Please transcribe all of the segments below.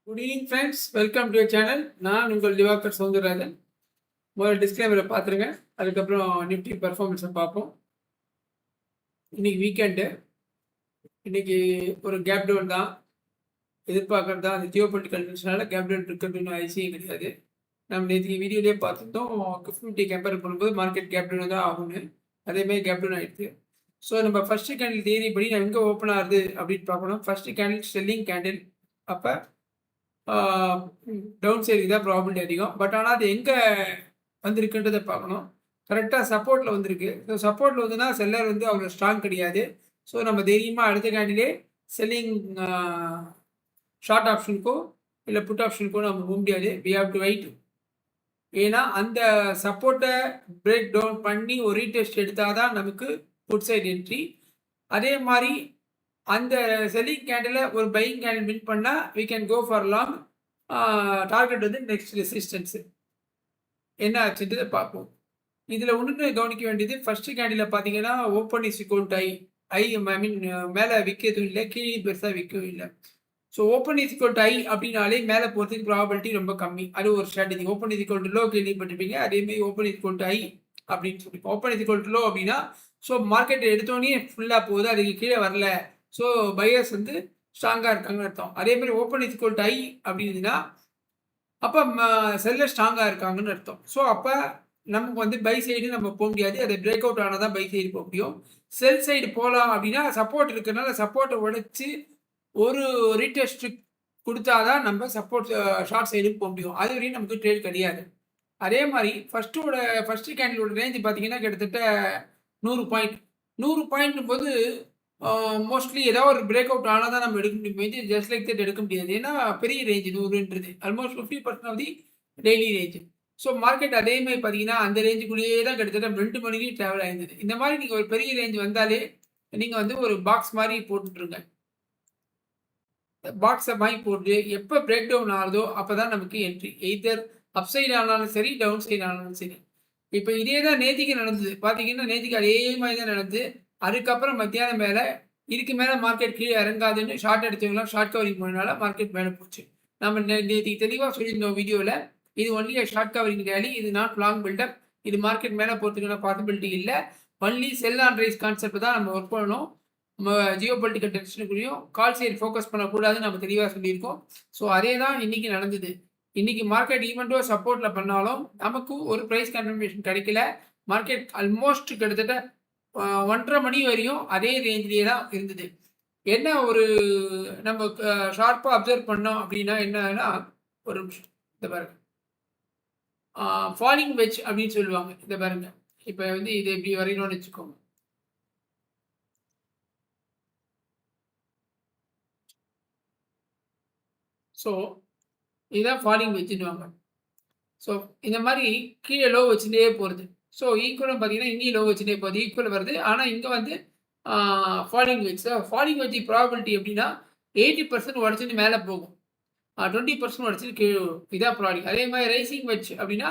Good evening friends, welcome to channel. நான் உங்கள் திவாகர் சௌந்தரராஜன். முதல்ல டிஸ்க்ளைமரை பார்த்துருங்க, அதுக்கப்புறம் நிஃப்டி பர்ஃபார்மன்ஸை பார்ப்போம். இன்னைக்கு வீக்கெண்டு, இன்னைக்கு ஒரு கேப் டவுன் தான் எதிர்பார்க்கறது தான். அந்த ஜியோபொலிட்டிக்கல் கண்டிஷனால கேப் டவுன் இருக்கிறதுன்னு அவசியம் கிடையாது. நம்ம நேற்று வீடியோலேயே பார்த்துருந்தோம், நிஃப்டி கம்பேர் பண்ணும்போது மார்க்கெட் கேப் டவுன் தான் ஆகும்னு. அதேமாதிரி கேப் டவுன் ஆகிடுது. ஸோ நம்ம ஃபஸ்ட்டு கேண்டில் தேதி படி எங்கே ஓப்பன் ஆகுது அப்படின்னு பார்க்கணும். ஃபஸ்ட்டு கேண்டில் செல்லிங் கேண்டில், அப்போ டவுன் சைடுக்கு தான் ப்ராபிலிட்டி அதிகம். பட் ஆனால் அது எங்கே வந்திருக்குன்றதை பார்க்கணும். கரெக்டாக சப்போர்ட்டில் வந்திருக்கு. ஸோ சப்போர்ட்டில் வந்துன்னா செல்லர் வந்து அவ்வளோ ஸ்ட்ராங் கிடையாது. ஸோ நம்ம தைரியமாக அடுத்த கேண்டிலே செல்லிங் ஷார்ட் ஆப்ஷனுக்கோ இல்லை புட் ஆப்ஷனுக்கோ நம்ம போக முடியாது. We have to wait. ஏன்னா அந்த சப்போர்ட்டை பிரேக் டவுன் பண்ணி ஒரு ரீடெஸ்ட் எடுத்தால் தான் நமக்கு புட் சைடு என்ட்ரி. அதே மாதிரி அந்த செல்லிங் கேண்டில் ஒரு பையிங் கேண்டில் வின் பண்ணால் we can go for long. Target வந்து நெக்ஸ்ட் ரெசிஸ்டன்ஸு என்ன ஆச்சுன்றதை பார்ப்போம். இதில் ஒன்று கவனிக்க வேண்டியது, ஃபஸ்ட்டு கேண்டில் பார்த்தீங்கன்னா open is equal to high mean மேலே விற்கிறதும் இல்லை, கீழே பெருசாக விற்கவும் இல்லை. So open is equal to high அப்படின்னாலே மேலே போகிறதுக்கு ப்ராபபிலிட்டி ரொம்ப கம்மி. அது ஒரு strategy. Open is equal to low கேள்விப்பட்டிருப்பீங்க. அதேமாதிரி ஓப்பன் இஸ் ஈக்குவல் டு ஐ அப்படின்னு சொல்லிப்போம். Open is equal to low அப்படின்னா ஸோ மார்க்கெட் எடுத்தோடனே ஃபுல்லாக போகுது, அதுக்கு கீழே வரல, ஸோ பையர்ஸ் வந்து ஸ்ட்ராங்காக இருக்காங்கன்னு அர்த்தம். அதேமாதிரி ஓப்பன் இஸ் ஈக்குவல் டு ஐ அப்படின்னா அப்போ செல்லர் ஸ்ட்ராங்காக இருக்காங்கன்னு அர்த்தம். ஸோ அப்போ நமக்கு வந்து பை சைடு நம்ம போக முடியாது. அதை பிரேக் அவுட் ஆனால் தான் பை சைடு போக முடியும். செல் சைடு போகலாம் அப்படின்னா சப்போர்ட் இருக்கிறதுனால சப்போர்ட்டை உடைச்சி ஒரு ரீடெஸ்ட் கொடுத்தாதான் நம்ம சப்போர்ட் ஷார்ட் சைடுக்கு போக முடியும். அது வரையும் நமக்கு ட்ரேட் கிடையாது. அதே மாதிரி ஃபஸ்ட்டு கேண்டிலோட ரேஞ்சு பார்த்தீங்கன்னா கிட்டத்தட்ட 100 பாயிண்ட். 100 பாயிண்ட் போது மோஸ்ட்லி ஏதாவது ஒரு பிரேக் அவுட் ஆனால் தான் நம்ம எடுக்க முடியும். ஜஸ்ட் லைக் தட் எடுக்க முடியாது. ஏன்னா பெரிய ரேஞ்சு 100ன்றது almost 50% off the daily range. So market அதே மாதிரி பார்த்தீங்கன்னா அந்த ரேஞ்சுக்குள்ளேயே தான் கிட்டத்தட்ட 2 மணிக்கு ட்ராவல் ஆயிருந்தது. இந்த மாதிரி நீங்கள் ஒரு பெரிய ரேஞ்ச் வந்தாலே நீங்கள் வந்து ஒரு பாக்ஸ் மாதிரி போட்டுருங்க. பாக்ஸை மாதிரி போட்டு எப்போ பிரேக் டவுன் ஆகுதோ அப்போ தான் நமக்கு என்ட்ரி. எய்தர் அப் சைடு ஆனாலும் சரி, டவுன் சைடு ஆனாலும் சரி. இப்போ இதே தான் நேத்திக்கு நடந்தது. பார்த்தீங்கன்னா நேத்திக்கு அதே மாதிரி தான் நடந்தது. அதுக்கப்புறம் மத்தியானம் மேலே இதுக்கு மேலே மார்க்கெட் கீழே இறங்காதுன்னு ஷார்ட் எடுத்தவங்களாம் ஷார்ட் கவரிங் போனதுனால மார்க்கெட் மேலே போச்சு. நம்ம நேற்றுக்கு தெளிவாக சொல்லியிருந்தோம் வீடியோவில், இது ஒன்லி ஷார்ட் கவரிங் ரேலி, இது நாட் லாங் பில்டப், இது மார்க்கெட் மேலே போகிறதுக்கான பாசிபிலிட்டி இல்லை. Only sell on rise concept தான் நம்ம ஒர்க் பண்ணணும். நம்ம ஜியோ பொலிட்டிக்கல் டென்ஷனுக்குள்ளேயும் கால் சைடு ஃபோக்கஸ் பண்ணக்கூடாதுன்னு நம்ம தெளிவாக சொல்லியிருக்கோம். ஸோ அதே தான் இன்றைக்கி நடந்தது. இன்றைக்கி மார்க்கெட் ஈவெண்ட்டோ சப்போர்ட்டில் பண்ணாலும் நமக்கு ஒரு ப்ரைஸ் கன்ஃபர்மேஷன் கிடைக்கல. மார்க்கெட் ஆல்மோஸ்ட் கிட்டத்தட்ட 1:30 மணி வரையும் அதே ரேஞ்சிலேயே தான் இருந்தது. என்ன ஒரு நம்ம ஷார்ப்பாக அப்சர்வ் பண்ணோம் அப்படின்னா என்னன்னா, ஒரு இந்த பாருங்க, ஃபாலிங் வெட்ஜ் அப்படின்னு சொல்லுவாங்க. இந்த பாருங்க, இப்போ வந்து இது எப்படி வரையணும்னு வச்சுக்கோங்க. ஸோ இதுதான் ஃபாலிங் வெட்ஜுன்னுவாங்க. ஸோ இந்த மாதிரி கீழே லோ வச்சுட்டே போகிறது. ஸோ ஈக்குவலும் பார்த்தீங்கன்னா இங்கேயும் லோ வச்சுட்டே போகுது, ஈக்குவல் வருது. ஆனால் இங்கே வந்து falling wedge. Falling wedge probability எப்படின்னா 80% உடச்சிட்டு மேலே போகும், 20% உடச்சிட்டு கீழே விடும். இதான் ப்ராப்ளம். அதே மாதிரி ரைசிங் வெட்ஜ் அப்படின்னா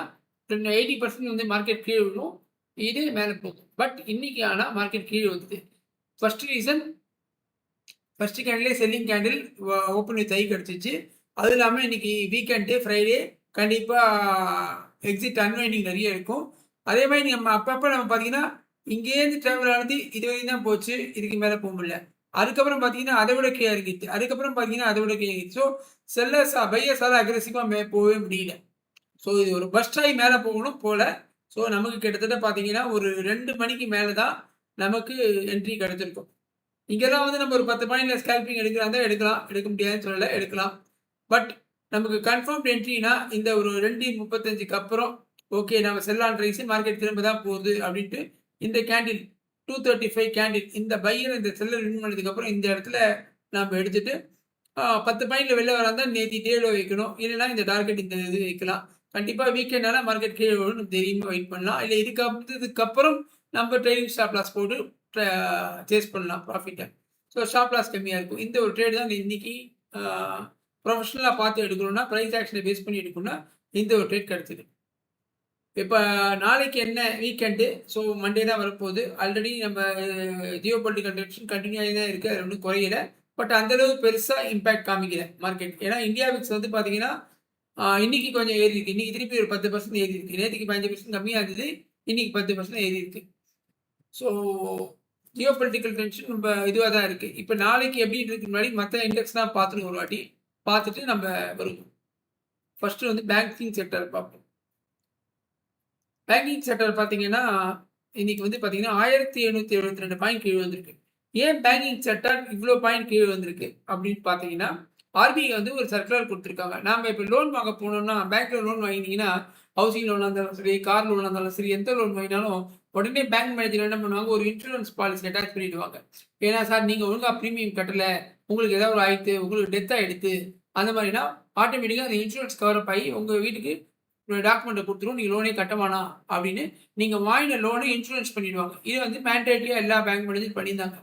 80% வந்து மார்க்கெட் கீழே விடும், இது மேலே போகும். பட் இன்னைக்கு ஆனால் மார்க்கெட் கீழே வந்துது. ஃபர்ஸ்ட் ரீசன், ஃபர்ஸ்ட் கேண்டிலே selling candle open with high கிடச்சிச்சு. அது இல்லாமல் இன்னைக்கு வீக்கெண்டு ஃப்ரைடே கண்டிப்பாக எக்ஸிட் அன்வைண்டிங் நிறைய இருக்கும். அதே மாதிரி நம்ம அப்பப்போ நம்ம பார்த்தீங்கன்னா இங்கேருந்து ட்ராவல் ஆனது இது வரைக்கும் தான் போச்சு, இதுக்கு மேலே போக முடியல. அதுக்கப்புறம் பார்த்தீங்கன்னா அதை விட கீழே இறங்கிட்டு, அதுக்கப்புறம் பார்த்தீங்கன்னா அதை விட கீழே இறங்கிட்டு. ஸோ செல்லர்ஸாக பையர்ஸால் அக்ரெசிவாக போகவே முடியல. ஸோ இது ஒரு பஸ்ட் ஆகி மேலே போகணும் போல. ஸோ நமக்கு கிட்டத்தட்ட பார்த்தீங்கன்னா ஒரு 2 மணிக்கு மேலே தான் நமக்கு என்ட்ரி கிடச்சிருக்கும். இங்கெல்லாம் வந்து நம்ம ஒரு 10 பாயிண்ட்ல ஸ்கேல்பிங் எடுக்கிறாங்க எடுக்கலாம், எடுக்க முடியாதுன்னு சொல்லலை, எடுக்கலாம். பட் நமக்கு கன்ஃபார்ம் என்ட்ரினா இந்த ஒரு 2:35க்கு அப்புறம் ஓகே நம்ம செல் ஆன் ரைஸ், மார்க்கெட் திரும்ப தான் போகுது அப்படின்ட்டு இந்த கேண்டில் 235 கேண்டில் இந்த பையர் இந்த செல்லர் வின் பண்ணதுக்கப்புறம் இந்த இடத்துல நம்ம எடுத்துட்டு 10 பாயிண்ட்ல வெளில வராந்தா நேற்று டேலோ வைக்கணும், இல்லைன்னா இந்த டார்கெட் இந்த இது வைக்கலாம். கண்டிப்பாக வீக்கெண்டால மார்க்கெட் கீழே வரும் தெரியுமா, வெயிட் பண்ணலாம். இல்லை இதுக்கப்புறம் நம்ம ட்ரைனிங் ஸ்டாப் லாஸ் போட்டு சேஸ் பண்ணலாம் ப்ராஃபிட்டை. ஸோ ஸ்டாப் லாஸ் கம்மியாக இருக்கும். இந்த ஒரு ட்ரேட் தான் இன்னைக்கு ப்ரொஃபஷனலாக பார்த்து எடுக்கணும்னா, ப்ரைஸ் ஆக்ஷனை பேஸ் பண்ணி எடுக்கணும்னா இந்த ஒரு ட்ரேட் கிடச்சிது. இப்போ நாளைக்கு என்ன வீக்கெண்டு, ஸோ மண்டே தான் வரப்போகுது. ஆல்ரெடி நம்ம ஜியோ பொலிட்டிக்கல் டென்ஷன் கண்டினியூ ஆகி தான் இருக்குது, அது ஒன்றும் குறையல. பட் அந்தளவு பெருசாக இம்பேக்ட் காமிக்கல மார்க்கெட். ஏன்னா இந்தியா விக்ஸ் வந்து பார்த்தீங்கன்னா இன்னைக்கு கொஞ்சம் ஏறி இருக்கு. இன்னைக்கு திருப்பி ஒரு 10% ஏறி இருக்கு. நேற்றுக்கு 15% கம்மியாக இருந்தது, இன்னைக்கு 10% ஏறி இருக்கு. ஸோ ஜியோ பொலிட்டிக்கல் டென்ஷன் ரொம்ப இதுவாக தான் இருக்கு. இப்போ நாளைக்கு எப்படி இருக்கு முன்னாடி மற்ற இண்டெக்ஸ்லாம் பார்த்துட்டு ஒரு வாட்டி பார்த்துட்டு நம்ம வருவோம். ஃபர்ஸ்ட் வந்து பேங்கிங் செக்டர் பார்ப்போம். பேங்கிங் செக்டர் பார்த்தீங்கன்னா இன்னைக்கு வந்து பார்த்தீங்கன்னா 1772 பாயிண்ட் கீழே வந்திருக்கு. ஏன் பேங்கிங் செக்டர் இவ்வளோ பாயிண்ட் கீழே வந்திருக்கு அப்படின்னு பார்த்தீங்கன்னா ஆர்பிஐ வந்து ஒரு சர்க்குலர் கொடுத்துருக்காங்க. நாம் இப்போ லோன் வாங்க போனோம்னா பேங்க்ல லோன் வாங்கினீங்கன்னா ஹவுசிங் லோனாக இருந்தாலும் சரி, கார் லோனாக இருந்தாலும் சரி, எந்த லோன் வாங்கினாலும் உடனே பேங்க் மேனேஜர் என்ன பண்ணுவாங்க, ஒரு இன்சூரன்ஸ் பாலிசி அட்டாச் பண்ணிடுவாங்க. ஏன்னா சார் நீங்கள் ஒழுங்காக ப்ரீமியம் கட்டலை, உங்களுக்கு ஏதாவது ஒரு ஆயிடுத்து, உங்களுக்கு டெத் ஆகிடுது, அந்த மாதிரினா ஆட்டோமேட்டிக்காக அந்த இன்சூரன்ஸ் கவரப் ஆகி உங்கள் வீட்டுக்கு டாக்குமெண்ட்டை கொடுத்துரும், நீங்கள் லோனே கட்டமானா அப்படின்னு நீங்கள் வாங்கின லோனை இன்சூரன்ஸ் பண்ணிடுவாங்க. இது வந்து மேண்டேட்லியாக எல்லா பேங்க் மேனேஜர் பண்ணியிருந்தாங்க.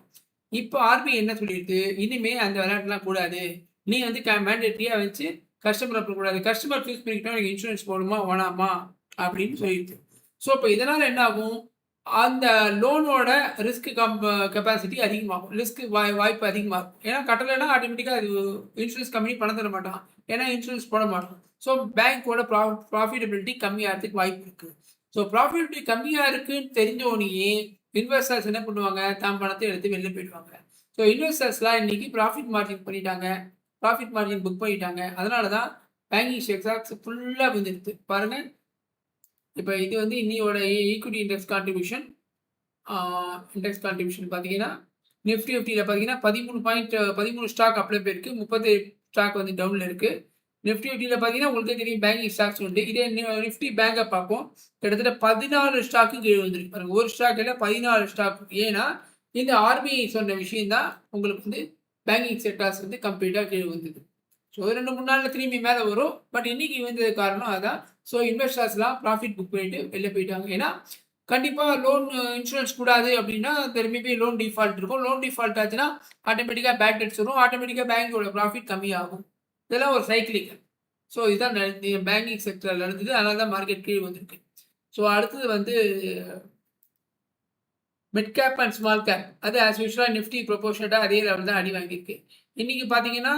இப்போ ஆர்பிஐ என்ன சொல்லியிருக்கு, இனிமேல் அந்த விளையாட்டுலாம் கூடாது, நீ வந்து மேண்டேட்ரியாக வச்சு கஸ்டமர் கூடாது, கஸ்டமர் சூஸ் பண்ணிக்கிட்டோம் நீங்கள் இன்சூரன்ஸ் போடணுமா வேணாமா அப்படின்னு சொல்லியிருக்கு. ஸோ இப்போ இதனால் என்ன ஆகும், அந்த லோனோட ரிஸ்க் கெப்பாசிட்டி அதிகமாகும், ரிஸ்க் வாய்ப்பு அதிகமாகும். ஏன்னா கட்டலைன்னா ஆட்டோமேட்டிக்காக அது இன்சூரன்ஸ் கம்பெனி பணம் தர மாட்டான், ஏன்னா இன்சூரன்ஸ் போட மாட்டோம். ஸோ பேங்க்கோட ப்ராஃபிட்டபிலிட்டி கம்மியாகிறதுக்கு வாய்ப்பு இருக்குது. ஸோ ப்ராஃபிட்டபிலிட்டி கம்மியாக இருக்குன்னு தெரிஞ்சோடனேயே இன்வெஸ்டர்ஸ் என்ன பண்ணுவாங்க, தான் பணத்தை எடுத்து வெளில போயிடுவாங்க. ஸோ இன்வெஸ்டர்ஸ்லாம் இன்னைக்கு ப்ராஃபிட் மார்ஜின் பண்ணிட்டாங்க, ப்ராஃபிட் மார்ஜின் புக் பண்ணிட்டாங்க. அதனால தான் பேங்கிங் செக்டார்ஸ் ஃபுல்லாக வந்துடுது பாருங்கள். இப்போ இது வந்து இன்னையோட ஈக்விட்டி இண்டெக்ஸ் கான்ட்ரிபியூஷன் பார்த்தீங்கன்னா நிஃப்டி பார்த்தீங்கன்னா 13 ஸ்டாக் அப்ளை போயிருக்கு, 30 ஸ்டாக் வந்து டவுனில் இருக்குது. நிஃப்டி பார்த்தீங்கன்னா உங்களுக்கு தெரியும் பேங்கிங் ஸ்டாக்ஸ் உண்டு. இதே நிஃப்டி பேங்கை பார்ப்போம், கிட்டத்தட்ட 14 ஸ்டாக்கு கீழே வந்துருக்கு பாருங்க. ஒரு ஸ்டாக் இல்லை 14 ஸ்டாக். ஏன்னா இந்த ஆர்பிஐ சொன்ன விஷயம் தான் உங்களுக்கு வந்து பேங்கிங் செக்டார்ஸ் வந்து கம்ப்ளீட்டாக கீழே வந்தது. ஸோ 2-3 நாளில் திரும்பி மேலே வரும், பட் இன்னைக்கு வந்தது காரணம் அதுதான். ஸோ இன்வெஸ்டர்ஸ்லாம் ப்ராஃபிட் புக் பண்ணிட்டு வெளில போயிட்டாங்க. ஏன்னா கண்டிப்பாக லோன் இன்சூரன்ஸ் கூடாது அப்படின்னா திரும்பி போய் லோன் டிஃபால்ட் இருக்கும். லோன் டிஃபால்ட் ஆச்சுன்னா ஆட்டோமேட்டிக்காக பேட் டெட்ஸ் வரும், ஆட்டோமேட்டிக்காக பேங்கோட ப்ராஃபிட் கம்மியாகும். இதெல்லாம் ஒரு சைக்கிளிக். ஸோ இதுதான் பேங்கிங் செக்டரில் நடந்தது, அதனால தான் மார்க்கெட் கீழே வந்திருக்கு. ஸோ அடுத்தது வந்து mid cap and small cap, அது ஆஸ் யூஸ்வலாக நிஃப்டி ப்ரொபோர்ஷனட்டாக அதே லெவல் தான் அடி வாங்கியிருக்கு. இன்றைக்கி பார்த்தீங்கன்னா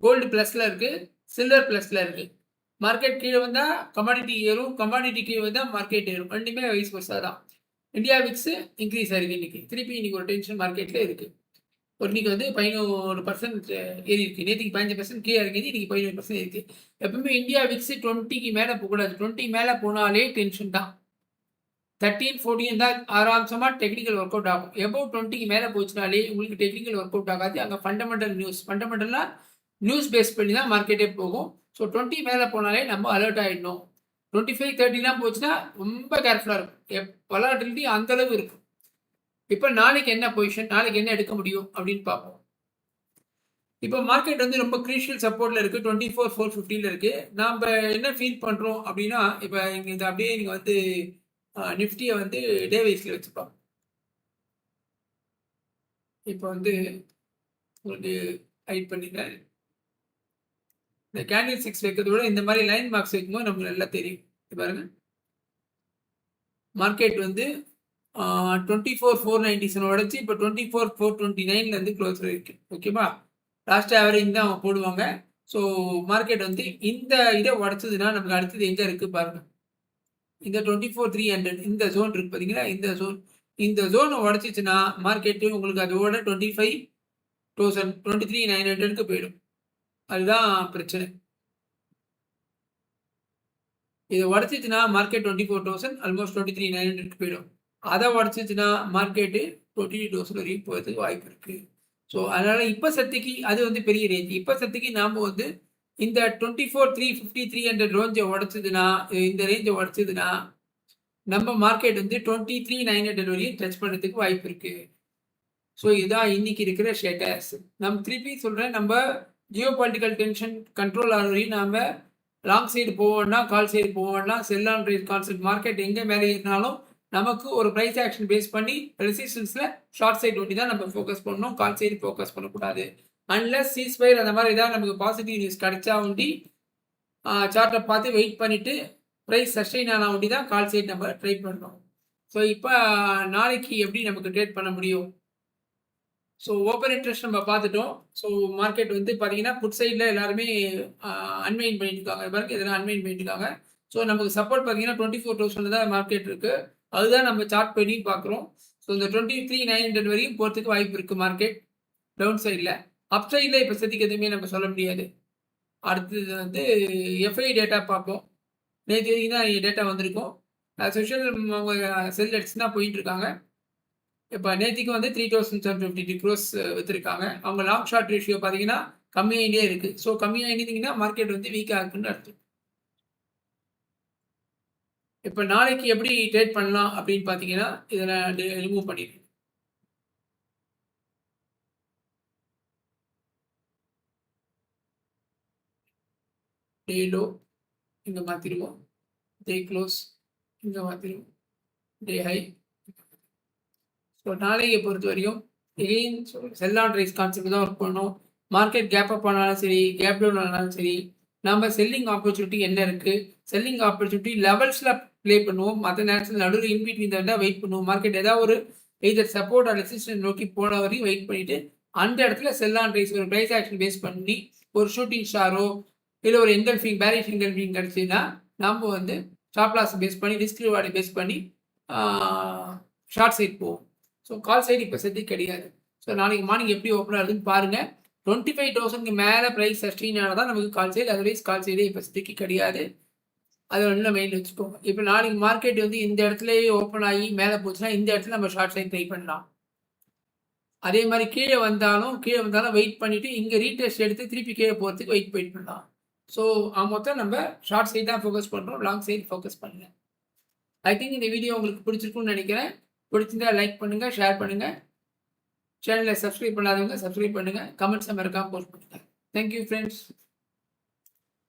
கோல்டு ப்ளஸில் இருக்குது, சில்வர் ப்ளஸில் இருக்குது. மார்க்கெட் கீழே வந்தால் கமாடிட்டி ஏறும், கமாடிட்டி கீழே வந்தால் மார்க்கெட் ஏறும், ரெண்டுமே வைஸ் வர்ஸா தான். இந்தியா விக்ஸ் இன்க்ரீஸ் ஆகிருக்கு இன்றைக்கி, திருப்பி இன்றைக்கி ஒரு டென்ஷன் மார்க்கெட்டில் இருக்குது. ஒரு இன்றைக்கி வந்து 11% ஏறி இருக்குது, நேற்றுக்கு 15% கீழே இருக்குது, இன்றைக்கி 11% இருக்குது. எப்பவுமே இந்தியா விக்ஸ் 20க்கு மேலே போகக்கூடாது, 20 மேலே போனாலே டென்ஷன் தான். 13, 14 தான் ஆராம்சமாக டெக்னிக்கல் ஒர்க் அவுட் ஆகும். எபோவ் 20க்கு மேலே போச்சுனாலே உங்களுக்கு டெக்னிக்கல் ஒர்க் அவுட் ஆகாது. அங்கே ஃபண்டமெண்டலாக நியூஸ் பேஸ் பண்ணி தான் மார்க்கெட்டே போகும். ஸோ 20 மேலே போனாலே நம்ம அலர்ட் ஆகிடணும். 25, 30லாம் போச்சுன்னா ரொம்ப கேர்ஃபுல்லாக இருக்கும். வொலாட்டிலிட்டி அந்தளவு இருக்கும். இப்போ நாளைக்கு என்ன பொசிஷன், நாளைக்கு என்ன எடுக்க முடியும் அப்படின்னு பார்ப்போம். இப்போ மார்க்கெட் வந்து ரொம்ப க்ரூஷியல் சப்போர்ட்டில் இருக்குது, 24,450 இருக்குது. நாம் என்ன ஃபீல் பண்ணுறோம் அப்படின்னா, இப்போ இங்கே இது அப்படியே நீங்கள் வந்து நிஃப்டியை வந்து டே வைஸில் வச்சுப்பாங்க. இப்போ வந்து உங்களுக்கு ஹைட் பண்ணிட்டேன். இந்த கேண்டில் 6 வைக்கிறத விட இந்த மாதிரி லைன் மார்க்ஸ் வைக்கும்போது நமக்கு நல்லா தெரியும். பாருங்க, மார்க்கெட் வந்து 24,497 உடச்சி இப்போ 24,429 க்ளோஸ் இருக்கு. ஓகேவா, லாஸ்ட் ஆவரேஜ் தான் அவங்க போடுவாங்க. ஸோ மார்க்கெட் வந்து இந்த இதை உடச்சதுன்னா நமக்கு அடுத்தது எங்கே இருக்குது பாருங்க. இந்த 24,300 இந்த ஜோன் இருக்கு பார்த்தீங்களா, இந்த ஜோனை உடச்சிச்சுன்னா மார்க்கெட்டு உங்களுக்கு அதோட 25,000 23,900க்கு போயிடும். அதுதான் பிரச்சனை. இதை உடச்சிச்சுன்னா மார்க்கெட் 24,000 ஆல்மோஸ்ட் 23,900க்கு போயிடும். அதை உடச்சிச்சுன்னா மார்க்கெட்டு 22,000 வரையும் போகிறதுக்கு வாய்ப்பு இருக்குது. ஸோ அதனால் இப்போ சத்திக்கு அது வந்து பெரிய ரேஞ்ச். இப்போ சத்திக்கு நாம் வந்து இந்த 24,350 300 ரேஞ்சை உடச்சதுன்னா, இந்த ரேஞ்சை உடச்சதுன்னா நம்ம மார்க்கெட் வந்து 23,900 வரையும் டச் பண்ணுறதுக்கு வாய்ப்பு இருக்குது. ஸோ இதுதான் இன்னைக்கு இருக்கிற ஸ்டேட்டஸ். நம்ம திருப்பி சொல்கிறேன், நம்ம ஜியோ பொலிட்டிக்கல் டென்ஷன் கண்ட்ரோல் ஆகிற வரையும் நாம் லாங் சைடு போவோம்னா, கால் சைடு போவோம்னா, sell on rate concept market எங்கே மேலே இருந்தாலும் நமக்கு ஒரு ப்ரைஸ் ஆக்ஷன் பேஸ் பண்ணி ரெசிஸ்டன்ஸில் ஷார்ட் சைடு ஒட்டி தான் நம்ம ஃபோக்கஸ் பண்ணணும், கால் சைடு ஃபோக்கஸ் பண்ணக்கூடாது. அன்லஸ் சீஸ்ஃபயர் அந்த மாதிரி ஏதாவது நமக்கு பாசிட்டிவ் நியூஸ் கிடைச்சா ஒண்டி சார்ட்டை பார்த்து வெயிட் பண்ணிவிட்டு ப்ரைஸ் சஸ்டெயின் ஆனால் ஒண்டி தான் கால் சைடு நம்ம ட்ரை பண்ணணும். ஸோ இப்போ நாளைக்கு எப்படி நமக்கு ட்ரேட் பண்ண முடியும், ஸோ ஓப்பன் இன்ட்ரெஸ்ட் நம்ம பார்த்துட்டோம். ஸோ மார்க்கெட் வந்து பார்த்தீங்கன்னா புட் சைடில் எல்லாருமே அன்வைன் பண்ணிட்டு இருக்காங்க. பாருங்க இதெல்லாம் அன்வைன் பண்ணிட்டு இருக்காங்க. ஸோ நமக்கு சப்போர்ட் பார்த்தீங்கன்னா 24,000 தான் மார்க்கெட் இருக்கு. அதுதான் நம்ம சார்ட் பண்ணி பார்க்குறோம். ஸோ இந்த 23,900 வரையும் போகிறதுக்கு வாய்ப்பு இருக்குது மார்க்கெட் டவுன் சைடில். அப் சைடில் இப்போ சதிக்கு எதுவுமே நம்ம சொல்ல முடியாது. அடுத்தது வந்து எஃப்ஐ டேட்டா பார்ப்போம். நேற்று வரைக்கும் தான் டேட்டா வந்திருக்கும். சொஷியல் அவங்க செல் அடிச்சு தான் போயிட்டு இருக்காங்க. இப்போ நேற்றுக்கு வந்து 3,752 க்ரோஸ் விற்றுருக்காங்க. அவங்க லாங் ஷார்ட் ரேஷியோ பார்த்தீங்கன்னா கம்மியாகிட்டே இருக்குது. ஸோ கம்மியாகிட்டீங்கன்னா மார்க்கெட் வந்து வீக்காக இருக்குன்னு அர்த்தம். இப்போ நாளைக்கு எப்படி ட்ரேட் பண்ணலாம் அப்படின்னு பார்த்தீங்கன்னா இதை நான் ரிமூவ் பண்ணிடுறேன். டே லோ இங்கே மாற்றிடுவோம். டே க்ளோஸ் இங்கே மாற்றிடுவோம். டே ஹை. ஸோ நாளைக்கு பொறுத்த வரையும் again sell on rise concept தான் ஒர்க் பண்ணணும். மார்க்கெட் கேப் அப் ஆனாலும் சரி, கேப் டவுன் ஆனாலும் சரி, நம்ம செல்லிங் ஆப்பர்ச்சுனிட்டி என்ன இருக்குது, செல்லிங் ஆப்பர்ச்சுனிட்டி லெவல்ஸில் ப்ளே பண்ணுவோம். மற்ற நேரத்தில் நடுவில் இன்பிட்வீன் தான் வெயிட் பண்ணுவோம். மார்க்கெட் ஏதாவது ஒரு எய்தர் சப்போர்ட் ஆர் ரெசிஸ்டன்ஸ் நோக்கி போன வரையும் வெயிட் பண்ணிவிட்டு அந்த இடத்துல செல் ஆன் ரைஸ் ஒரு ப்ரைஸ் ஆக்ஷன் பேஸ் பண்ணி ஒரு ஷூட்டிங் ஸ்டாரோ இல்லை ஒரு எங்கல்ஃபிங் பேரிஷ் எங்கல்ஃபிங் கிடச்சின்னா நம்ம வந்து ஸ்டாப் லாஸ் பேஸ் பண்ணி ரிஸ்க் ரிவார்டை பேஸ் பண்ணி ஷார்ட் சைட் போவோம். ஸோ கால் சைடு இப்போ செட்டு கிடையாது. ஸோ நாளைக்கு மார்னிங் எப்படி ஓப்பன் ஆகுதுன்னு பாருங்கள். 25,000க்கு மேலே ப்ரைஸ் சஸ்டெயின் ஆனால் தான் நமக்கு call side. Otherwise call side இப்போ செட்டுக்கு கிடையாது. அதை ஒன்று மைண்டில் வச்சுக்கோங்க. இப்போ நாளைக்கு மார்க்கெட் வந்து இந்த இடத்துலயே ஓப்பன் ஆகி மேலே போச்சுன்னா இந்த இடத்துல நம்ம ஷார்ட் சைட் ட்ரை பண்ணலாம். அதே மாதிரி கீழே வந்தாலும் வெயிட் பண்ணிவிட்டு இங்கே ரீடெஸ்ட் எடுத்து திருப்பி கீழே போகிறதுக்கு வெயிட் பண்ணலாம். ஸோ மொத்தம் நம்ம ஷார்ட் சைட் தான் ஃபோக்கஸ் பண்ணுறோம், லாங் சைடு ஃபோக்கஸ் பண்ணல. ஐ திங்க் இந்த வீடியோ உங்களுக்கு பிடிச்சிருக்குன்னு நினைக்கிறேன். பிடிச்சிருந்தா லைக் பண்ணுங்கள், ஷேர் பண்ணுங்கள். சேனலை சப்ஸ்கிரைப் பண்ணாதவங்க சப்ஸ்கிரைப் பண்ணுங்கள். கமெண்ட்ஸை மறக்காமல் போஸ்ட் பண்ணுங்கள். Thank you friends.